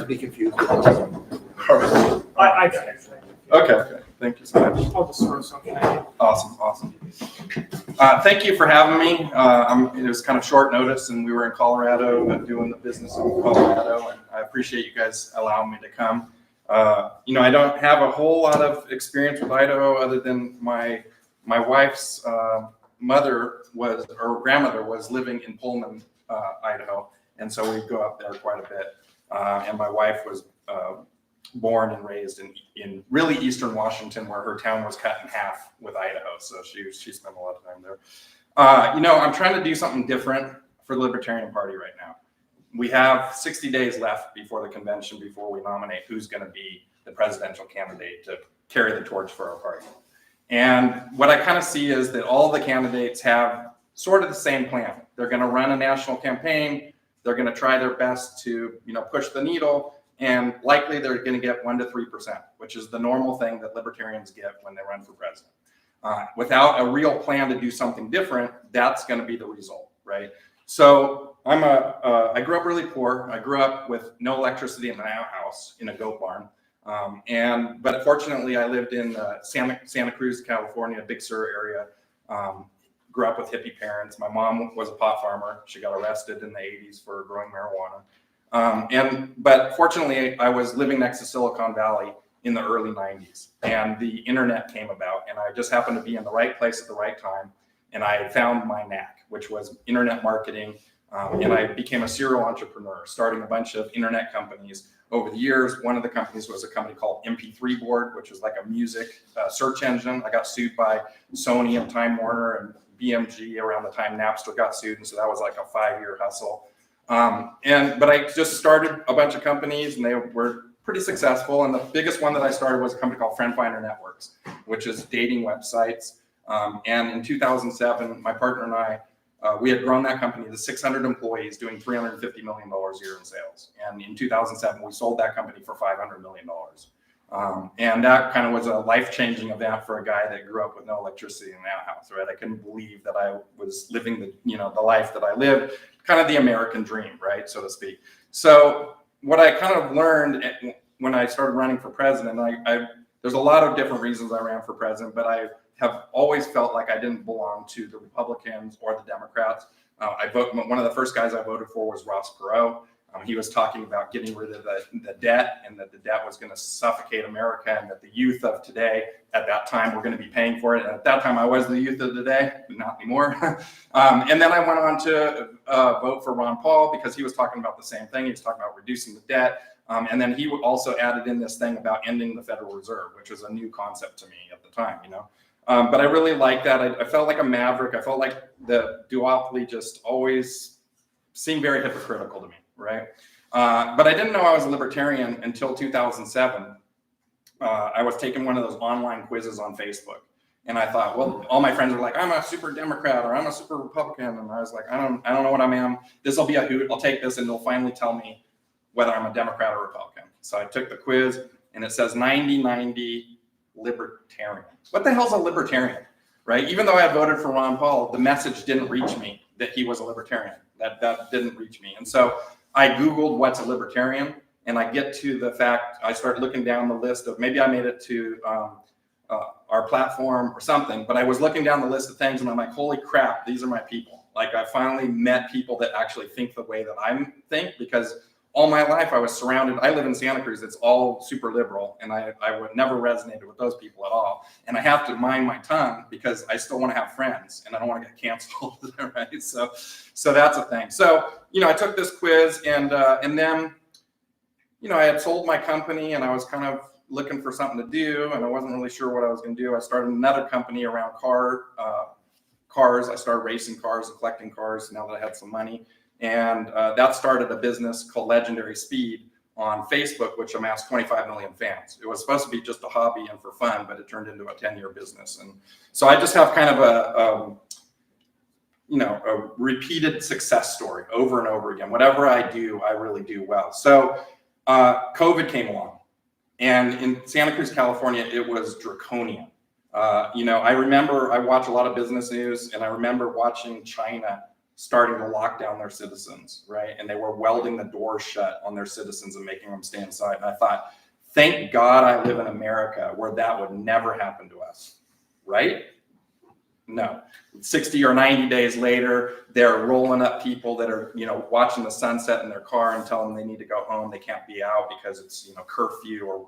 I'd be confused. All right. I got it. Okay. Thank you so much. I'll just throw something at you. Awesome. Thank you for having me. It was kind of short notice, and we were in Colorado doing the business in Colorado, and I appreciate you guys allowing me to come. I don't have a whole lot of experience with Idaho other than my wife's grandmother was living in Pullman, Idaho, and so we go up there quite a bit. And my wife was born and raised in really eastern Washington, where her town was cut in half with Idaho, so she spent a lot of time there. I'm trying to do something different for the Libertarian Party right now. We have 60 days left before the convention, before we nominate who's going to be the presidential candidate to carry the torch for our party. And what I kind of see is that all the candidates have sort of the same plan. They're going to run a national campaign. They're going to try their best to, push the needle, and likely they're going to get 1% to 3%, which is the normal thing that libertarians get when they run for president. Without a real plan to do something different, that's going to be the result, right? So I grew up really poor. I grew up with no electricity in my house in a goat barn. But fortunately I lived in Santa Cruz, California, Big Sur area. Grew up with hippie parents. My mom was a pot farmer. She got arrested in the 80s for growing marijuana. But fortunately I was living next to Silicon Valley in the early 90s, and the internet came about, and I just happened to be in the right place at the right time. And I found my knack, which was internet marketing. And I became a serial entrepreneur, starting a bunch of internet companies over the years. One of the companies was a company called MP3 Board, which was like a music search engine. I got sued by Sony and Time Warner and BMG around the time Napster got sued. And so that was like a 5-year hustle. But I just started a bunch of companies, and they were pretty successful. And the biggest one that I started was a company called Friend Finder Networks, which is dating websites. And in 2007, my partner and I, we had grown that company to 600 employees, doing $350 million a year in sales. And in 2007, we sold that company for $500 million. And that kind of was a life-changing event for a guy that grew up with no electricity in that house, right? I couldn't believe that I was living the life that I lived, kind of the American dream, right, so to speak. So what I kind of learned when I started running for president, there's a lot of different reasons I ran for president, but I have always felt like I didn't belong to the Republicans or the Democrats. One of the first guys I voted for was Ross Perot. He was talking about getting rid of the debt, and that the debt was going to suffocate America, and that the youth of today at that time were going to be paying for it. And at that time, I was the youth of today, but not anymore. And then I went on to vote for Ron Paul, because he was talking about the same thing. He was talking about reducing the debt. And then he also added in this thing about ending the Federal Reserve, which was a new concept to me at the time, But I really liked that. I felt like a maverick. I felt like the duopoly just always seemed very hypocritical to me, right? But I didn't know I was a libertarian until 2007. I was taking one of those online quizzes on Facebook, and I thought, well, all my friends were like, I'm a super Democrat or I'm a super Republican, and I was like, I don't know what I am. This will be a hoot. I'll take this, and they'll finally tell me whether I'm a Democrat or Republican. So I took the quiz, and it says 90-90 libertarian. What the hell's a libertarian, right? Even though I had voted for Ron Paul, the message didn't reach me that he was a libertarian. That didn't reach me. And so I Googled what's a libertarian, and I get to the fact, I started looking down the list of, maybe I made it to our platform or something, but I was looking down the list of things, and I'm like, holy crap, these are my people. Like, I finally met people that actually think the way that I think, because all my life I was surrounded. I live in Santa Cruz. It's all super liberal, and I would never resonated with those people at all. And I have to mind my tongue, because I still want to have friends, and I don't want to get canceled, right? So that's a thing. So I took this quiz, and then I had sold my company, and I was kind of looking for something to do, and I wasn't really sure what I was going to do. I started another company around cars. I started racing cars and collecting cars now that I had some money. And that started a business called Legendary Speed on Facebook, which amassed 25 million fans. It was supposed to be just a hobby and for fun, but it turned into a 10-year business. And so I just have kind of a repeated success story over and over again. Whatever I do, I really do well. So COVID came along, and in Santa Cruz, California, it was draconian. I remember I watch a lot of business news, and I remember watching China starting to lock down their citizens, right? And they were welding the doors shut on their citizens and making them stay inside. And I thought, thank God I live in America where that would never happen to us, right? No. 60 or 90 days later, they're rolling up people that are, watching the sunset in their car and telling them they need to go home. They can't be out because it's, curfew or,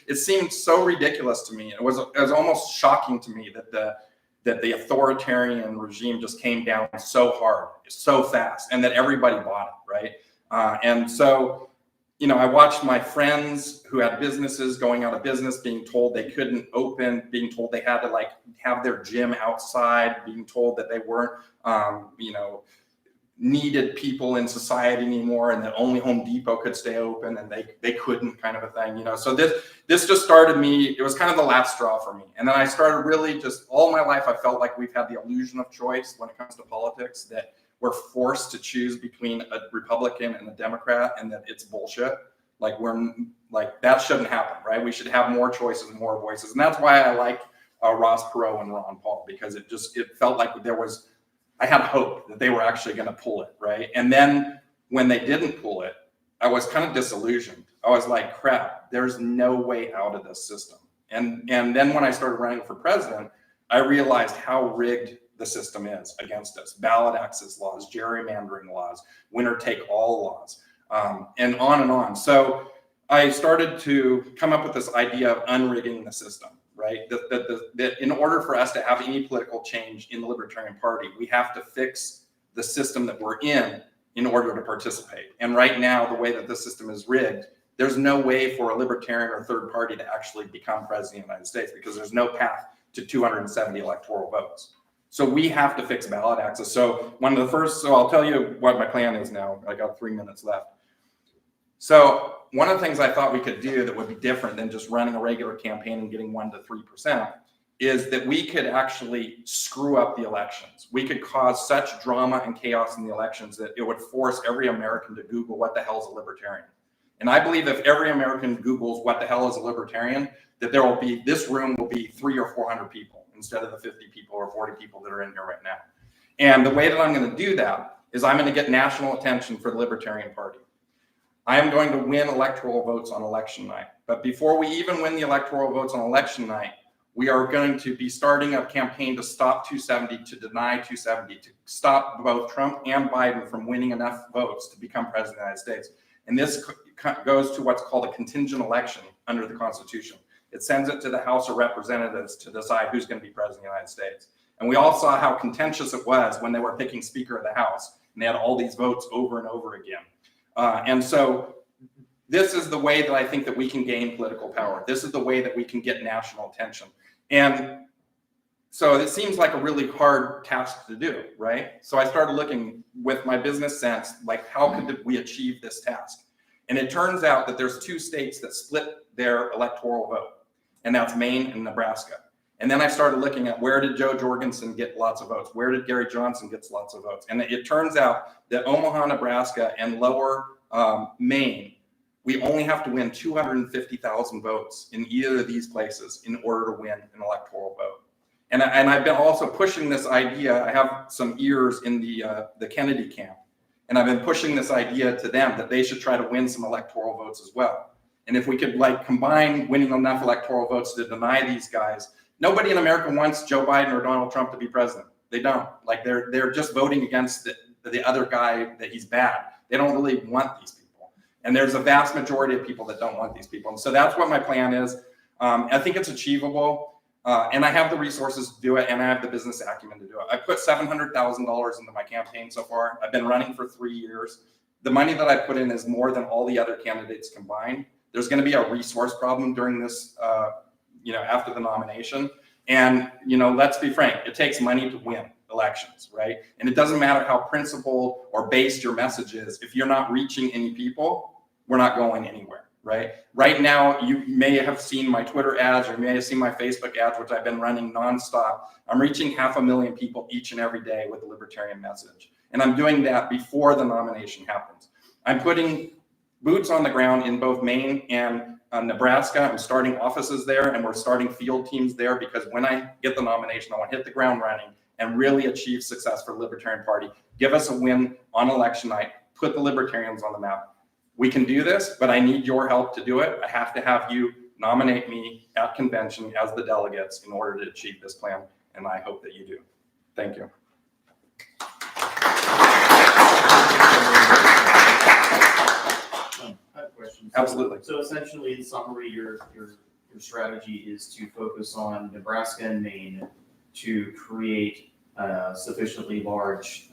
it seemed so ridiculous to me. It was almost shocking to me that the authoritarian regime just came down so hard, so fast, and that everybody bought it, right? And so, I watched my friends who had businesses going out of business, being told they couldn't open, being told they had to have their gym outside, being told that they weren't, needed people in society anymore, and that only Home Depot could stay open and they couldn't, kind of a thing, So this just started me. It was kind of the last straw for me. And then I started really just all my life, I felt like we've had the illusion of choice when it comes to politics, that we're forced to choose between a Republican and a Democrat, and that it's bullshit. That shouldn't happen, right? We should have more choices and more voices. And that's why I like Ross Perot and Ron Paul, because it felt like I had hope that they were actually going to pull it, right? And then when they didn't pull it, I was kind of disillusioned. I was like, crap, there's no way out of this system. And then when I started running for president, I realized how rigged the system is against us. Ballot access laws, gerrymandering laws, winner take all laws, and on and on. So I started to come up with this idea of unrigging the system, right? That in order for us to have any political change in the Libertarian Party, we have to fix the system that we're in order to participate. And right now, the way that the system is rigged, there's no way for a Libertarian or third party to actually become president of the United States, because there's no path to 270 electoral votes. So we have to fix ballot access. So I'll tell you what my plan is now. I got 3 minutes left. So one of the things I thought we could do that would be different than just running a regular campaign and getting 1 to 3% is that we could actually screw up the elections. We could cause such drama and chaos in the elections that it would force every American to Google what the hell is a libertarian. And I believe if every American Googles what the hell is a libertarian, that this room will be 300 or 400 people instead of the 50 people or 40 people that are in here right now. And the way that I'm going to do that is I'm going to get national attention for the Libertarian Party. I am going to win electoral votes on election night. But before we even win the electoral votes on election night, we are going to be starting a campaign to stop 270, to deny 270, to stop both Trump and Biden from winning enough votes to become president of the United States. And this goes to what's called a contingent election under the Constitution. It sends it to the House of Representatives to decide who's going to be president of the United States. And we all saw how contentious it was when they were picking Speaker of the House, and they had all these votes over and over again. And so this is the way that I think that we can gain political power. This is the way that we can get national attention. And so it seems like a really hard task to do, right? So I started looking with my business sense, how could we achieve this task? And it turns out that there's 2 states that split their electoral vote, and that's Maine and Nebraska. And then I started looking at, where did Joe Jorgensen get lots of votes? Where did Gary Johnson get lots of votes? And it turns out that Omaha, Nebraska, and lower Maine, we only have to win 250,000 votes in either of these places in order to win an electoral vote. And I've been also pushing this idea. I have some ears in the Kennedy camp, and I've been pushing this idea to them that they should try to win some electoral votes as well. And if we could combine winning enough electoral votes to deny these guys. Nobody in America wants Joe Biden or Donald Trump to be president. They don't. They're just voting against the other guy that he's bad. They don't really want these people. And there's a vast majority of people that don't want these people. And so that's what my plan is. I think it's achievable. And I have the resources to do it, and I have the business acumen to do it. I put $700,000 into my campaign so far. I've been running for 3 years. The money that I put in is more than all the other candidates combined. There's going to be a resource problem during this, after the nomination. And, let's be frank, it takes money to win elections, right? And it doesn't matter how principled or based your message is. If you're not reaching any people, we're not going anywhere, right? Right now, you may have seen my Twitter ads, or you may have seen my Facebook ads, which I've been running nonstop. I'm reaching 500,000 people each and every day with the libertarian message. And I'm doing that before the nomination happens. I'm putting boots on the ground in both Maine and Nebraska. I'm starting offices there, and we're starting field teams there, because when I get the nomination, I want to hit the ground running and really achieve success for the Libertarian Party. Give us a win on election night, put the Libertarians on the map. We can do this, but I need your help to do it. I have to have you nominate me at convention as the delegates in order to achieve this plan, and I hope that you do. Thank you. I have a question. Absolutely. So essentially, in summary, your strategy is to focus on Nebraska and Maine to create a sufficiently large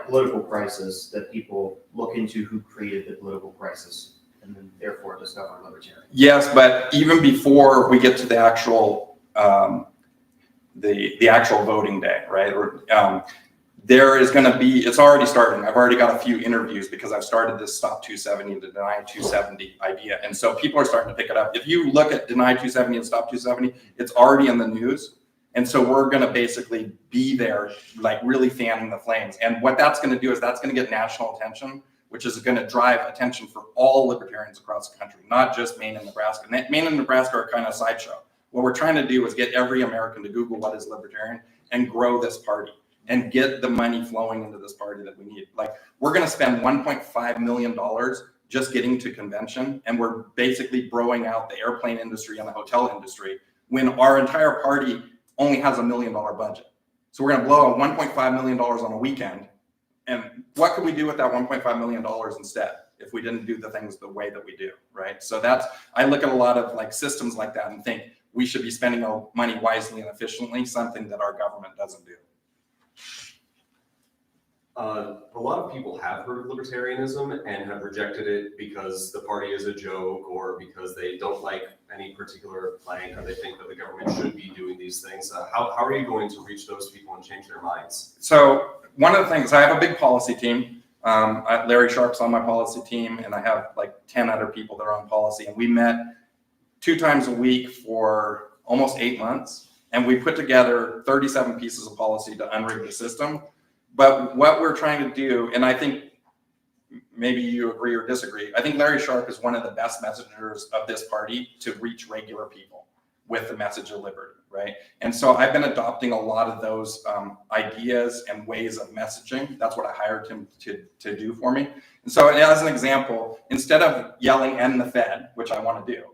political crisis that people look into who created the political crisis, and then therefore discover libertarian. Yes, but even before we get to the actual the actual voting day, right? There is going to be, it's already starting. I've already got a few interviews because I've started this Stop 270 to Deny 270 idea. And so people are starting to pick it up. If you look at Deny 270 and Stop 270, it's already in the news. And so we're going to basically be there, like really fanning the flames. And what that's going to do is that's going to get national attention, which is going to drive attention for all libertarians across the country, not just Maine and Nebraska. Maine and Nebraska are kind of a sideshow. What we're trying to do is get every American to Google what is libertarian and grow this party and get the money flowing into this party that we need. Like, we're going to spend $1.5 million just getting to convention, and we're basically broing out the airplane industry and the hotel industry when our entire party only has $1 million budget. So we're going to blow $1.5 million on a weekend. And what could we do with that $1.5 million instead if we didn't do the things the way that we do, right? So that's, I look at a lot of like systems like that and think we should be spending our money wisely and efficiently, something that our government doesn't do. A lot of people have heard of libertarianism and have rejected it because the party is a joke or because they don't like any particular plank or they think that the government should be doing these things. How are you going to reach those people and change their minds? So one of the things, I have a big policy team. Larry Sharp's on my policy team, and I have like 10 other people that are on policy. And we met 2 times a week for almost 8 months. And we put together 37 pieces of policy to unrig the system. But what we're trying to do, and I think maybe you agree or disagree, I think Larry Sharp is one of the best messengers of this party to reach regular people with the message of liberty, right? And so I've been adopting a lot of those ideas and ways of messaging. That's what I hired him to do for me. And so as an example, instead of yelling "end the Fed," which I want to do,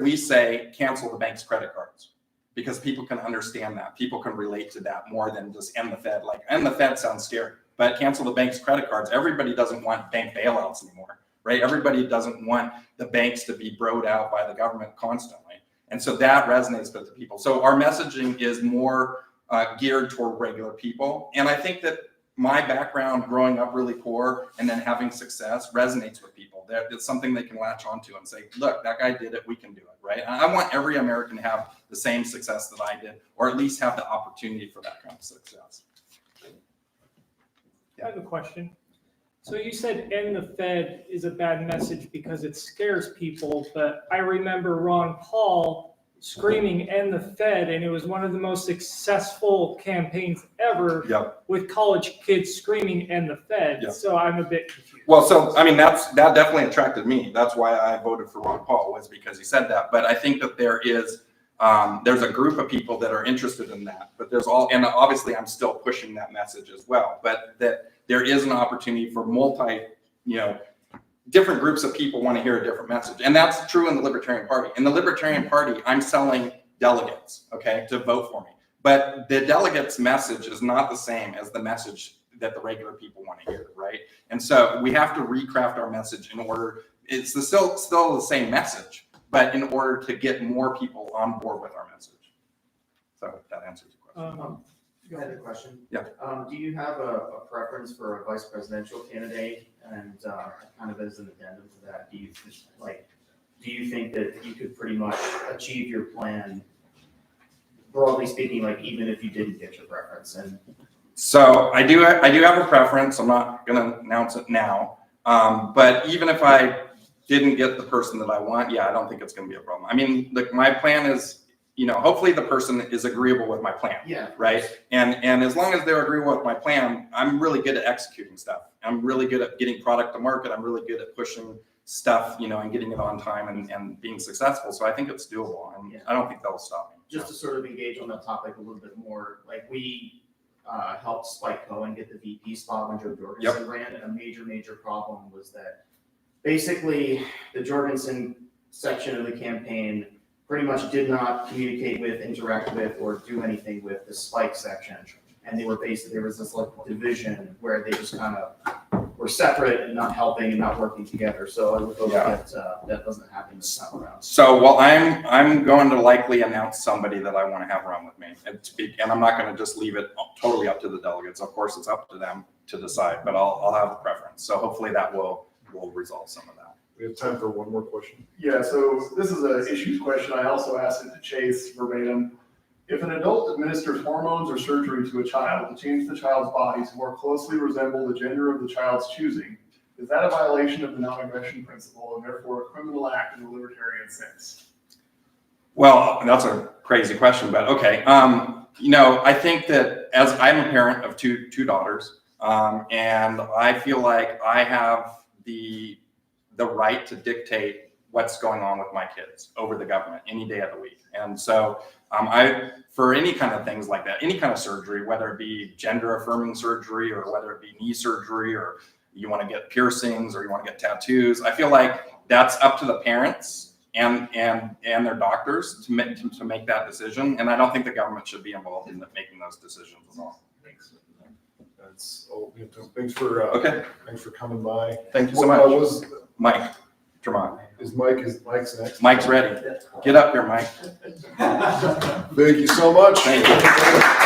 we say cancel the bank's credit cards. Because people can understand that. People can relate to that more than just end the Fed. Like, end the Fed sounds scary, but cancel the bank's credit cards. Everybody doesn't want bank bailouts anymore, right? Everybody doesn't want the banks to be broed out by the government constantly. And so that resonates with the people. So our messaging is more geared toward regular people. And I think that my background growing up really poor and then having success resonates with people. It's something they can latch onto and say, look, that guy did it, we can do it, right? And I want every American to have the same success that I did, or at least have the opportunity for that kind of success. I have a question. So you said "end the Fed" is a bad message because it scares people, but I remember Ron Paul screaming "end the Fed," and it was one of the most successful campaigns ever. Yep. With college kids screaming "end the Fed." Yep. So I'm a bit confused. Well, so, I mean, that definitely attracted me. That's why I voted for Ron Paul, was because he said that. But I think that there's a group of people that are interested in that, but and obviously I'm still pushing that message as well, but that there is an opportunity for different groups of people want to hear a different message. And that's true in the Libertarian Party. In the Libertarian Party, I'm selling delegates, okay, to vote for me. But the delegates' message is not the same as the message that the regular people want to hear, right? And so we have to recraft our message in order, it's still the same message, but in order to get more people on board with our message. So that answers the question. I had a question. Yeah. Do you have a preference for a vice presidential candidate? And kind of as an addendum to that, do you think that you could pretty much achieve your plan, broadly speaking, like even if you didn't get your preference? And so I do have a preference. I'm not going to announce it now. But even if I didn't get the person that I want, yeah, I don't think it's going to be a problem. I mean, look, my plan is, hopefully the person is agreeable with my plan. Yeah. Right. And as long as they're agreeable with my plan, I'm really good at executing stuff. I'm really good at getting product to market. I'm really good at pushing stuff, and getting it on time and being successful. So I think it's doable. And I don't think that'll stop me. just to sort of engage on that topic a little bit more, like we helped Spike Cohen get the VP spot when Joe Jorgensen ran, and a major problem was that basically the Jorgensen section of the campaign pretty much did not communicate with, interact with, or do anything with the Spike section. And there was this like division where they just kind of were separate and not helping and not working together. So I would hope that that doesn't happen this time around. So, well, I'm going to likely announce somebody that I want to have run with me and I'm not going to just leave it totally up to the delegates. Of course, it's up to them to decide, but I'll have a preference. So hopefully that will resolve some of that. We have time for one more question. Yeah, so this is an issues question. I also asked it to Chase verbatim. If an adult administers hormones or surgery to a child to change the child's body to more closely resemble the gender of the child's choosing, is that a violation of the non-aggression principle and therefore a criminal act in the libertarian sense? Well, that's a crazy question, but okay. I think that as I'm a parent of two daughters, and I feel like I have the right to dictate what's going on with my kids over the government any day of the week. And so for any kind of things like that, any kind of surgery, whether it be gender affirming surgery or whether it be knee surgery or you want to get piercings or you want to get tattoos, I feel like that's up to the parents and their doctors to make that decision. And I don't think the government should be involved in making those decisions at all. That's all we have time. Thanks for coming by. Thank you so much. Mike Tremont. Is Mike's next? Mike's ready. Get up here, Mike. Thank you so much. Thank you.